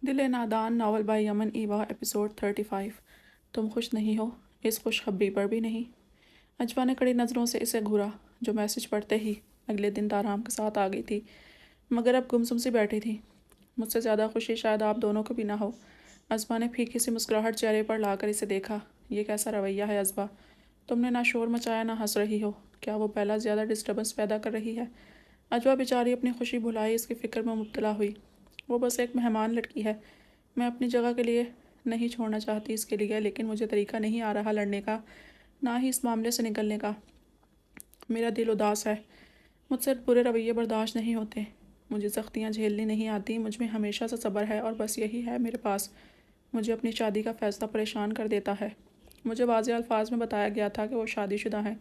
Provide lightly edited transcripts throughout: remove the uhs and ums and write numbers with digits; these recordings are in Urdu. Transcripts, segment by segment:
دل نادان ناول بائی یمن ایوا ایپیسوڈ 35۔ تم خوش نہیں ہو، اس خوشخبری پر بھی نہیں۔ اجوا نے کڑی نظروں سے اسے گھورا، جو میسج پڑھتے ہی اگلے دن دارام کے ساتھ آ گئی تھی، مگر اب گمسم سی بیٹھی تھی۔ مجھ سے زیادہ خوشی شاید آپ دونوں کو بھی نہ ہو۔ اجوا نے پھیکی سی مسکراہٹ چہرے پر لا کر اسے دیکھا۔ یہ کیسا رویہ ہے اجوا؟ تم نے نہ شور مچایا نہ ہنس رہی ہو، کیا وہ پہلا زیادہ ڈسٹربنس پیدا کر رہی ہے؟ اجوا بیچاری اپنی خوشی بھلائی اس کی فکر میں مبتلا ہوئی۔ وہ بس ایک مہمان لڑکی ہے، میں اپنی جگہ کے لیے نہیں چھوڑنا چاہتی اس کے لیے، لیکن مجھے طریقہ نہیں آ رہا لڑنے کا، نہ ہی اس معاملے سے نکلنے کا۔ میرا دل اداس ہے، مجھ سے برے رویے برداشت نہیں ہوتے، مجھے سختیاں جھیلنی نہیں آتی، مجھ میں ہمیشہ سے صبر ہے اور بس یہی ہے میرے پاس۔ مجھے اپنی شادی کا فیصلہ پریشان کر دیتا ہے۔ مجھے واضح الفاظ میں بتایا گیا تھا کہ وہ شادی شدہ ہیں،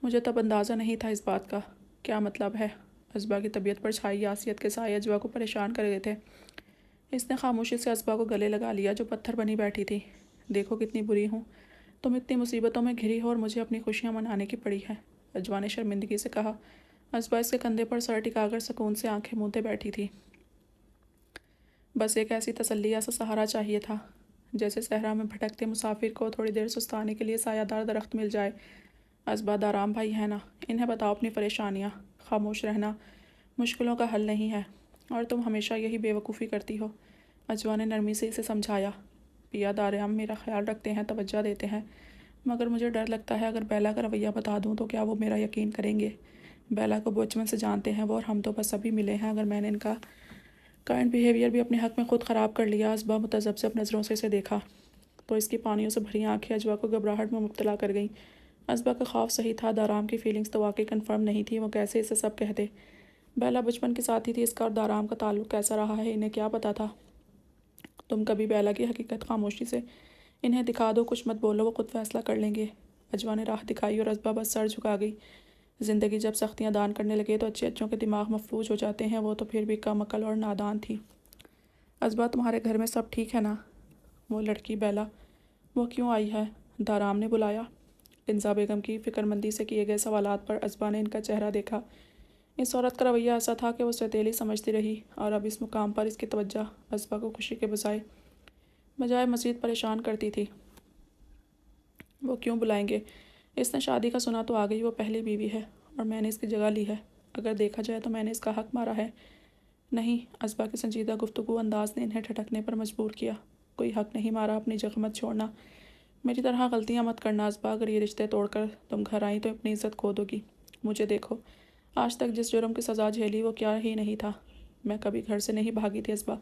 مجھے تب اندازہ نہیں تھا اس بات کا۔ کیا مطلب ہے؟ اجوا کی طبیعت پر چھائی یاسیت کے سائے اجوا کو پریشان کر گئے تھے۔ اس نے خاموشی سے اجوا کو گلے لگا لیا، جو پتھر بنی بیٹھی تھی۔ دیکھو کتنی بری ہوں، تم اتنی مصیبتوں میں گھری ہو اور مجھے اپنی خوشیاں منانے کی پڑی ہے، اجوا نے شرمندگی سے کہا۔ اجوا اس کے کندھے پر سر ٹکا کر سکون سے آنکھیں موندے بیٹھی تھی۔ بس ایک ایسی تسلی ایسا سہارا چاہیے تھا، جیسے صحرا میں بھٹکتے مسافر کو تھوڑی دیر سستانے کے لیے سایہ دار درخت مل جائے۔ اجوا دارام بھائی ہے نا، انہیں بتاؤ اپنی پریشانیاں۔ خاموش رہنا مشکلوں کا حل نہیں ہے، اور تم ہمیشہ یہی بے وقوفی کرتی ہو، اجوا نے نرمی سے اسے سمجھایا۔ پیا دارام میرا خیال رکھتے ہیں، توجہ دیتے ہیں، مگر مجھے ڈر لگتا ہے اگر بیلا کا رویہ بتا دوں تو کیا وہ میرا یقین کریں گے؟ بیلا کو بچپن سے جانتے ہیں وہ، اور ہم تو بس ابھی ملے ہیں۔ اگر میں نے ان کا کرنٹ بیہیویئر بھی اپنے حق میں خود خراب کر لیا۔ اجوا متذبذب نظروں سے اسے دیکھا تو اس کی پانیوں سے بھری آنکھیں اجوا کو گھبراہٹ میں مبتلا کر گئیں۔ اجوا کا خوف صحیح تھا، دارام کی فیلنگز تو واقعی کنفرم نہیں تھی، وہ کیسے اسے سب کہتے؟ بیلا بچپن کی ساتھی تھی اس کا، اور دارام کا تعلق کیسا رہا ہے انہیں کیا پتا تھا؟ تم کبھی بیلا کی حقیقت خاموشی سے انہیں دکھا دو، کچھ مت بولو، وہ خود فیصلہ کر لیں گے۔ اجوا نے راہ دکھائی اور اجوا بس سر جھکا گئی۔ زندگی جب سختیاں دان کرنے لگے تو اچھے اچھوں کے دماغ مفلوج ہو جاتے ہیں، وہ تو پھر بھی کم عقل اور نادان تھی۔ اجوا تمہارے گھر میں سب ٹھیک ہے نا؟ وہ لڑکی بیلا، وہ کیوں آئی ہے؟ دارام نے بلایا۔ کنزا بیگم کی فکرمندی سے کیے گئے سوالات پر اجوا نے ان کا چہرہ دیکھا۔ اس عورت کا رویہ ایسا تھا کہ وہ سوتیلی سمجھتی رہی، اور اب اس مقام پر اس کی توجہ اجوا کو خوشی کے بجائے مزید پریشان کرتی تھی۔ وہ کیوں بلائیں گے؟ اس نے شادی کا سنا تو آ گئی، وہ پہلی بیوی ہے اور میں نے اس کی جگہ لی ہے، اگر دیکھا جائے تو میں نے اس کا حق مارا ہے۔ نہیں، اجوا کے سنجیدہ گفتگو انداز نے انہیں ٹھٹکنے پر مجبور کیا۔ کوئی حق نہیں مارا، اپنی جگہ مت چھوڑنا، میری طرح غلطیاں مت کرنا اجوا، اگر یہ رشتے توڑ کر تم گھر آئیں تو اپنی عزت کھو دو گی۔ مجھے دیکھو، آج تک جس جرم کی سزا جھیلی وہ کیا ہی نہیں تھا، میں کبھی گھر سے نہیں بھاگی تھی اجوا۔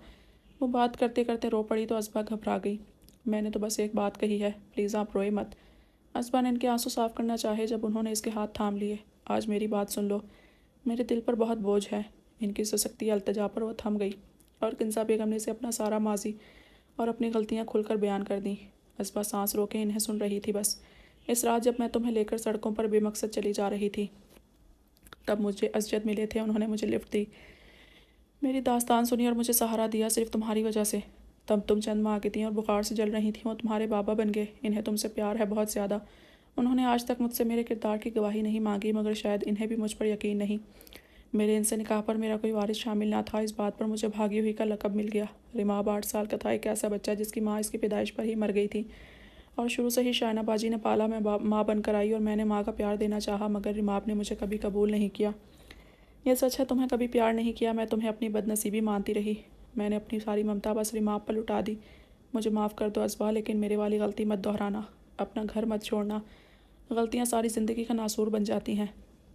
وہ بات کرتے کرتے رو پڑی تو اجوا گھبرا گئی۔ میں نے تو بس ایک بات کہی ہے، پلیز آپ روئے مت۔ اجوا نے ان کے آنسو صاف کرنا چاہے جب انہوں نے اس کے ہاتھ تھام لیے۔ آج میری بات سن لو، میرے دل پر بہت بوجھ ہے۔ ان کی سسکتی التجا پر وہ تھم گئی، اور کنزا بیگم نے اسے اپنا سارا ماضی اور اپنی غلطیاں کھل کر بیان کر دیں۔ اجوا سانس روکے انہیں سن رہی تھی۔ بس اس رات جب میں تمہیں لے کر سڑکوں پر بے مقصد چلی جا رہی تھی، تب مجھے اسجد ملے تھے، انہوں نے مجھے لفٹ دی، میری داستان سنی اور مجھے سہارا دیا، صرف تمہاری وجہ سے۔ تب تم چند ماہ کی تھیں اور بخار سے جل رہی تھیں، وہ تمہارے بابا بن گئے، انہیں تم سے پیار ہے بہت زیادہ۔ انہوں نے آج تک مجھ سے میرے کردار کی گواہی نہیں مانگی، مگر شاید انہیں بھی مجھ پر یقین نہیں۔ میرے ان سے نکاح پر میرا کوئی وارث شامل نہ تھا، اس بات پر مجھے بھاگی ہوئی کا لقب مل گیا۔ رماب 8 سال کا تھا، ایک ایسا بچہ جس کی ماں اس کی پیدائش پر ہی مر گئی تھی، اور شروع سے ہی شائنہ باجی نے پالا، میں ماں بن کر آئی اور میں نے ماں کا پیار دینا چاہا، مگر رماب نے مجھے کبھی قبول نہیں کیا۔ یہ سچ ہے، تمہیں کبھی پیار نہیں کیا، میں تمہیں اپنی بد نصیبی مانتی رہی، میں نے اپنی ساری ممتا بس رماب پر لٹا دی۔ مجھے معاف کر دو اجوا، لیکن میرے والی غلطی مت دہرانا، اپنا گھر مت چھوڑنا، غلطیاں ساری زندگی کا ناسور بن جاتی ہیں۔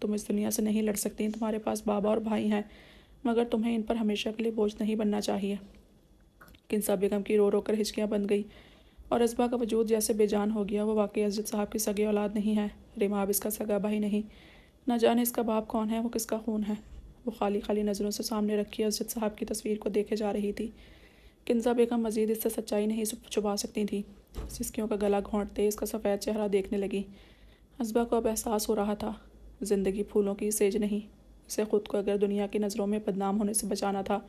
تم اس دنیا سے نہیں لڑ سکتی، تمہارے پاس بابا اور بھائی ہیں، مگر تمہیں ان پر ہمیشہ کے لیے بوجھ نہیں بننا چاہیے۔ کنزا بیگم کی رو رو کر ہچکیاں بند گئی، اور اجوا کا وجود جیسے بے جان ہو گیا۔ وہ واقعی اسجد صاحب کی سگے اولاد نہیں ہے، رماب اس کا سگا بھائی نہیں، نہ جانے اس کا باپ کون ہے، وہ کس کا خون ہے۔ وہ خالی خالی نظروں سے سامنے رکھی اسجد صاحب کی تصویر کو دیکھے جا رہی تھی۔ کنزا بیگم مزید اس سے سچائی نہیں چھپا سکتی تھی، سسکیوں کا گلا گھونٹتے اس کا سفید چہرہ دیکھنے لگی۔ اجوا کو اب احساس ہو رہا تھا، زندگی پھولوں کی سیج نہیں، اسے خود کو اگر دنیا کی نظروں میں بدنام ہونے سے بچانا تھا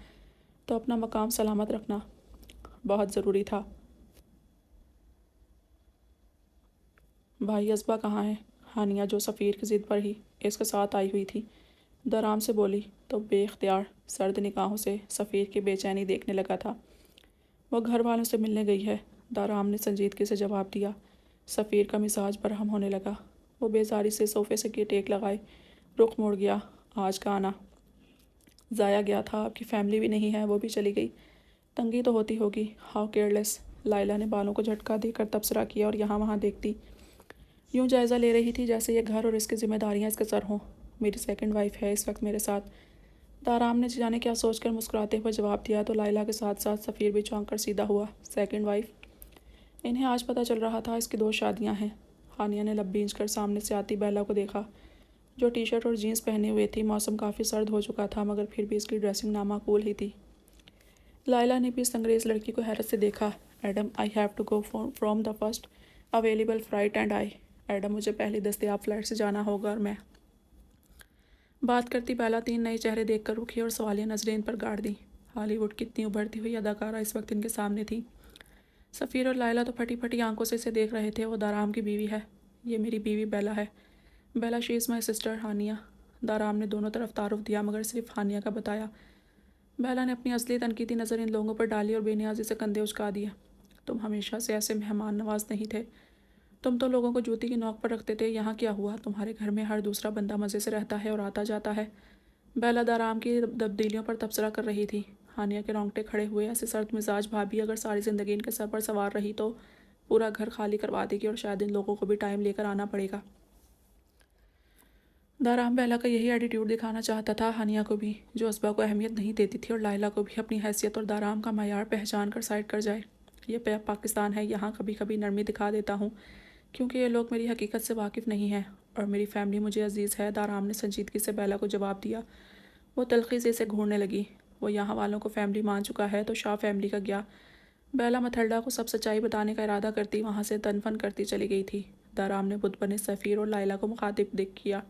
تو اپنا مقام سلامت رکھنا بہت ضروری تھا۔ بھائی اجوا کہاں ہے؟ ہانیہ، جو سفیر کی ضد پر ہی اس کے ساتھ آئی ہوئی تھی، دارام سے بولی تو بے اختیار سرد نگاہوں سے سفیر کی بے چینی دیکھنے لگا تھا۔ وہ گھر والوں سے ملنے گئی ہے، دارام نے سنجیدگی سے جواب دیا۔ سفیر کا مزاج برہم ہونے لگا۔ وہ بیزاری سے صوفے سے ٹیک لگائے رخ موڑ گیا۔ آج کا آنا ضائع گیا تھا، آپ کی فیملی بھی نہیں ہے، وہ بھی چلی گئی، تنگی تو ہوتی ہوگی۔ ہاؤ کیئرلیس، لائلہ نے بالوں کو جھٹکا دے کر تبصرہ کیا اور یہاں وہاں دیکھتی یوں جائزہ لے رہی تھی جیسے یہ گھر اور اس کی ذمہ داریاں اس کے سر ہوں۔ میری سیکنڈ وائف ہے اس وقت میرے ساتھ، دارام نے جانے کیا سوچ کر مسکراتے ہوئے جواب دیا تو لائلہ کے ساتھ ساتھ سفیر بھی چونک کر سیدھا ہوا۔ Second wife? انہیں آج پتہ چل رہا تھا اس کی 2 شادیاں ہیں۔ ہانیہ نے لب بھینچ کر سامنے سے آتی بیلا کو دیکھا جو ٹی شرٹ اور جینس پہنے ہوئے تھی۔ موسم کافی سرد ہو چکا تھا مگر پھر بھی اس کی ڈریسنگ نامعقول ہی تھی۔ لائلہ نے بھی اس انگریز لڑکی کو حیرت سے دیکھا۔ Adam, I have to go from the first available flight and Adam, مجھے پہلی دستیاب فلائٹ سے جانا ہوگا اور میں بات کرتی بیلا 3 نئے چہرے دیکھ کر رکی اور سوالیہ نظریں ان پر گاڑ دیں۔ ہالی ووڈ کی اتنی ابھرتی ہوئی اداکارہ اس وقت ان کے سامنے تھی۔ سفیر اور لائلہ تو پھٹی پھٹی آنکھوں سے اسے دیکھ رہے تھے۔ وہ دارام کی بیوی ہے، یہ میری بیوی بیلا ہے۔ بیلا، شی از مائی سسٹر ہانیہ۔ دارام نے دونوں طرف تعارف دیا مگر صرف ہانیہ کا بتایا۔ بیلا نے اپنی اصلی تنقیدی نظر ان لوگوں پر ڈالی اور بے نیازی سے کندھے اچکا دیے۔ تم ہمیشہ سے ایسے مہمان نواز نہیں تھے، تم تو لوگوں کو جوتی کی نوک پر رکھتے تھے۔ یہاں کیا ہوا؟ تمہارے گھر میں ہر دوسرا بندہ مزے سے رہتا ہے اور آتا جاتا ہے۔ بیلا دارام کی تبدیلیوں پر تبصرہ کر رہی تھی۔ ہانیہ کے رونگٹے کھڑے ہوئے۔ ایسے سرد مزاج بھابھی اگر ساری زندگی ان کے سر پر سوار رہی تو پورا گھر خالی کروا دے گی اور شاید ان لوگوں کو بھی ٹائم لے کر آنا پڑے گا۔ دارام بیلا کا یہی ایٹیٹیوڈ دکھانا چاہتا تھا، ہانیہ کو بھی جو اسبا کو اہمیت نہیں دیتی تھی، اور لائلہ کو بھی اپنی حیثیت اور دارام کا معیار پہچان کر سائڈ کر جائے۔ یہ پاکستان ہے، یہاں کبھی کبھی نرمی دکھا دیتا ہوں کیونکہ یہ لوگ میری حقیقت سے واقف نہیں ہیں اور میری فیملی مجھے عزیز ہے، دارام نے سنجیدگی سے بیلا کو جواب دیا۔ وہ تلخی سے اسے گھورنے لگی۔ وہ یہاں والوں کو فیملی مان چکا ہے تو شاہ فیملی کا کیا؟ بیلا متھرڈا کو سب سچائی بتانے کا ارادہ کرتی وہاں سے تن فن کرتی چلی گئی تھی۔ دارام نے بت بنے سفیر اور لائلہ کو مخاطب کیا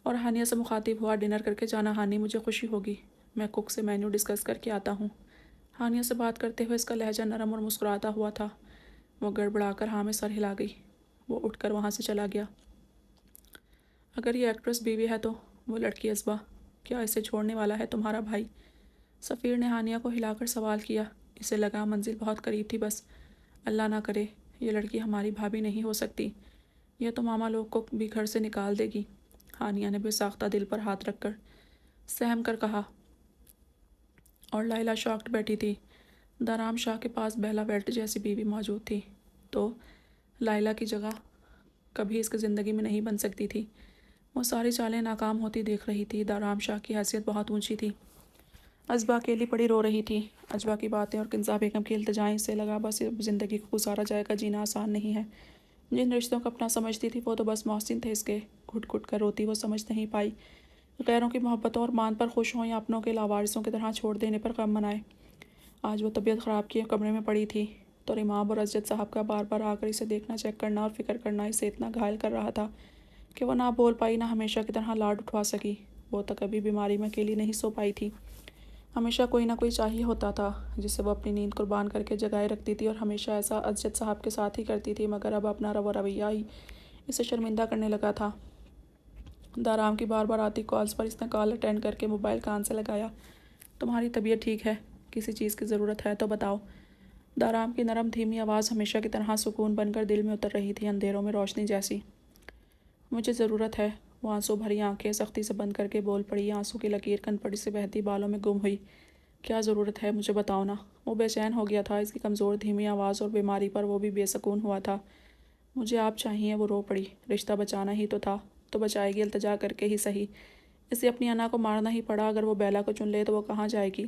اور ہانیہ سے مخاطب ہوا، ڈنر کر کے جانا ہانی، مجھے خوشی ہوگی، میں کک سے مینیو ڈسکس کر کے آتا ہوں۔ ہانیہ سے بات کرتے ہوئے اس کا لہجہ نرم اور مسکراتا ہوا تھا۔ وہ گڑبڑا کر ہاں میں سر ہلا گئی۔ وہ اٹھ کر وہاں سے چلا گیا۔ اگر یہ ایکٹریس بیوی ہے تو وہ لڑکی اسبا، کیا اسے چھوڑنے والا ہے تمہارا بھائی؟ سفیر نے ہانیہ کو ہلا کر سوال کیا۔ اسے لگا منزل بہت قریب تھی، بس اللہ نہ کرے یہ لڑکی ہماری بھابھی نہیں ہو سکتی، یہ تو ماما لوگ کو بھی گھر سے نکال دے گی، ہانیہ نے بے ساختہ دل پر ہاتھ رکھ کر سہم کر کہا، اور لائلہ شاکڈ بیٹھی تھی۔ دارام شاہ کے پاس بیلا ویلٹ جیسی بیوی موجود تھی تو لائلہ کی جگہ کبھی اس کی زندگی میں نہیں بن سکتی تھی۔ وہ ساری چالیں ناکام ہوتی دیکھ رہی تھی۔ دارام شاہ کی حیثیت بہت اونچی تھی۔ ازبا اکیلی پڑی رو رہی تھی۔ ازبا کی باتیں اور کنزا بیگم کی التجائیں سے لگا بس زندگی کو گزارا جائے گا، جینا آسان نہیں ہے۔ جن رشتوں کو اپنا سمجھتی تھی وہ تو بس محسن تھے اس کے، گھٹ گھٹ کر روتی وہ سمجھ نہیں پائی، غیروں کی محبتوں اور مان پر خوش ہوں یا اپنوں کے لاوارثوں کی طرح چھوڑ دینے پر غم منائے۔ آج وہ طبیعت خراب کیے کمرے میں پڑی تھی تو امام اور اسجد صاحب کا بار بار آ کر اسے دیکھنا، چیک کرنا اور فکر کرنا اسے اتنا گھائل کر رہا تھا کہ وہ نہ بول پائی نہ ہمیشہ کی طرح لاڈ اٹھوا سکی۔ وہ تو کبھی بیماری میں اکیلی نہیں سو پائی تھی، ہمیشہ کوئی نہ کوئی چاہیے ہوتا تھا جسے وہ اپنی نیند قربان کر کے جگائے رکھتی تھی، اور ہمیشہ ایسا اسجد صاحب کے ساتھ ہی کرتی تھی، مگر اب اپنا رویہ ہی اسے شرمندہ کرنے لگا تھا۔ دارام کی بار بار آتی کالز پر اس نے کال اٹینڈ کر کے موبائل کان سے لگایا۔ تمہاری طبیعت ٹھیک ہے؟ کسی چیز کی ضرورت ہے تو بتاؤ۔ دارام کی نرم دھیمی آواز ہمیشہ کی طرح سکون بن کر دل میں اتر رہی تھی، اندھیروں میں روشنی جیسی۔ مجھے ضرورت ہے، وہ آنسو بھری آنکھیں سختی سے بند کر کے بول پڑی، آنسو کی لکیر کنپٹی سے بہتی بالوں میں گم ہوئی۔ کیا ضرورت ہے مجھے بتاؤ نا۔ وہ بے چین ہو گیا تھا اس کی کمزور دھیمی آواز اور بیماری پر وہ بھی بے سکون ہوا تھا۔ مجھے آپ چاہیے، وہ رو پڑی، رشتہ بچانا ہی تو تھا تو بچائے گی، التجا کر کے ہی صحیح، اسے اپنی انا کو مارنا ہی پڑا، اگر وہ بیلا کو چن لے تو وہ کہاں جائے گی؟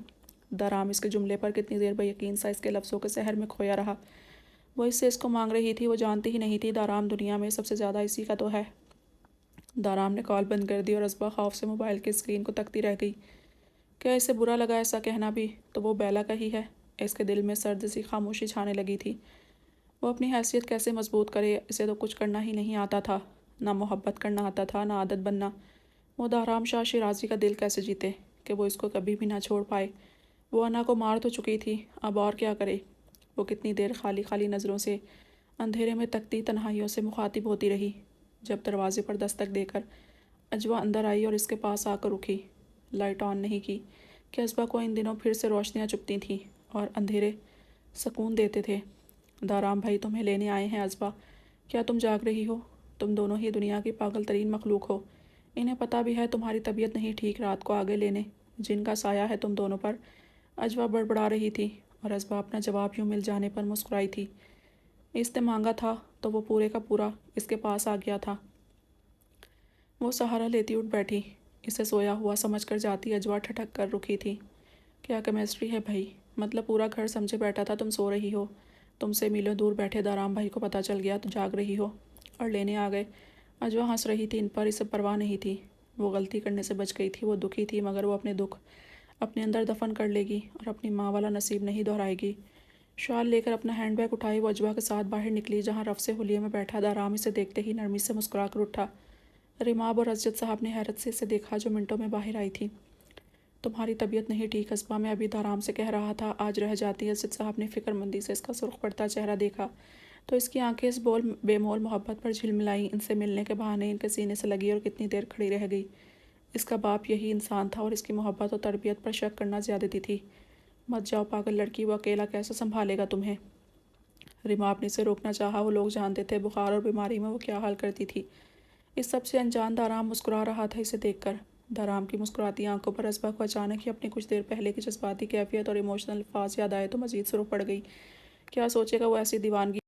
دارام اس کے جملے پر کتنی دیر بیقین سا اس کے لفظوں کے سحر میں کھویا رہا۔ وہ اس سے اس کو مانگ رہی تھی، وہ جانتی ہی نہیں تھی دارام دنیا میں سب سے زیادہ اسی کا تو ہے۔ دارام نے کال بند کر دی اور ازبا خوف سے موبائل کی اسکرین کو تکتی رہ گئی۔ کیا اسے برا لگا ایسا کہنا بھی؟ تو وہ بیلا کا ہی ہے۔ اس کے دل میں سرد سی خاموشی چھانے لگی تھی۔ وہ اپنی حیثیت کیسے مضبوط کرے؟ اسے تو کچھ کرنا ہی نہیں آتا تھا، نہ محبت کرنا آتا تھا، نہ عادت بننا۔ وہ دارام شاہ شیرازی کا دل کیسے جیتے کہ وہ اس کو کبھی بھی نہ چھوڑ پائے؟ وہ انا کو مار تو چکی تھی، اب اور کیا کرے؟ وہ کتنی دیر خالی خالی نظروں سے اندھیرے میں تکتی تنہائیوں سے مخاطب ہوتی رہی، جب دروازے پر دستک دے کر اجوا اندر آئی اور اس کے پاس آ کر رکی۔ لائٹ آن نہیں کی کہ ازبا کو ان دنوں پھر سے روشنیاں چپتی تھیں اور اندھیرے سکون دیتے تھے۔ دارام بھائی تمہیں لینے آئے ہیں ازبا، کیا تم جاگ رہی ہو؟ تم دونوں ہی دنیا کی پاگل ترین مخلوق ہو۔ انہیں پتہ بھی ہے تمہاری طبیعت نہیں ٹھیک رات کو آگے لینے، جن کا سایہ ہے تم دونوں پر۔ اجوا بڑبڑا رہی تھی اور ازبا اپنا جواب یوں مل جانے پر مسکرائی تھی۔ اس نے مانگا تھا تو وہ پورے کا پورا اس کے پاس آ گیا تھا۔ وہ سہارا لیتی اٹھ بیٹھی، اسے سویا ہوا سمجھ کر جاتی اجوا ٹھٹک کر رکی تھی۔ کیا کیمسٹری ہے بھائی، مطلب پورا گھر سمجھے بیٹھا تھا تم سو رہی ہو۔ تم سے میلوں دور بیٹھے دارام بھائی کو پتہ چل گیا تو جاگ رہی ہو اور لینے آ گئے۔ اجوا ہنس رہی تھی، ان پر اسے پرواہ نہیں تھی۔ وہ غلطی کرنے سے بچ گئی تھی، وہ دکھی تھی، مگر وہ اپنے دکھ اپنے اندر دفن کر لے گی اور اپنی ماں والا نصیب نہیں دہرائے گی۔ شال لے کر اپنا ہینڈ بیگ اٹھائی وہ اجوا کے ساتھ باہر نکلی، جہاں رف سے حلیے میں بیٹھا دارام اسے دیکھتے ہی نرمی سے مسکرا کر اٹھا۔ ریماب اور اسجد صاحب نے حیرت سے اسے دیکھا جو منٹوں میں باہر آئی تھی۔ تمہاری طبیعت نہیں ٹھیک ازبا، میں ابھی دارام سے کہہ رہا تھا آج رہ جاتی۔ اسجد صاحب نے فکر مندی سے اس کا سرخ پڑتا چہرہ دیکھا تو اس کی آنکھیں اس بے مول محبت پر جھلملائیں۔ ان سے ملنے کے بہانے ان کے سینے سے لگی اور کتنی دیر کھڑی رہ گئی۔ اس کا باپ یہی انسان تھا اور اس کی محبت اور تربیت پر شک کرنا زیادتی تھی۔ مت جاؤ پاگل لڑکی، وہ اکیلا کیسے سنبھالے گا تمہیں؟ ریماب نے اسے روکنا چاہا، وہ لوگ جانتے تھے بخار اور بیماری میں وہ کیا حال کرتی تھی۔ اس سب سے انجان دارام مسکرا رہا تھا اسے دیکھ کر۔ دارام کی مسکراتی آنکھوں پر ازبا کو اچانک ہی اپنی کچھ دیر پہلے کی جذباتی کیفیت اور ایموشنل الفاظ یاد آئے تو مزید سرخ پڑ گئی۔ کیا سوچے گا وہ ایسی دیوانگی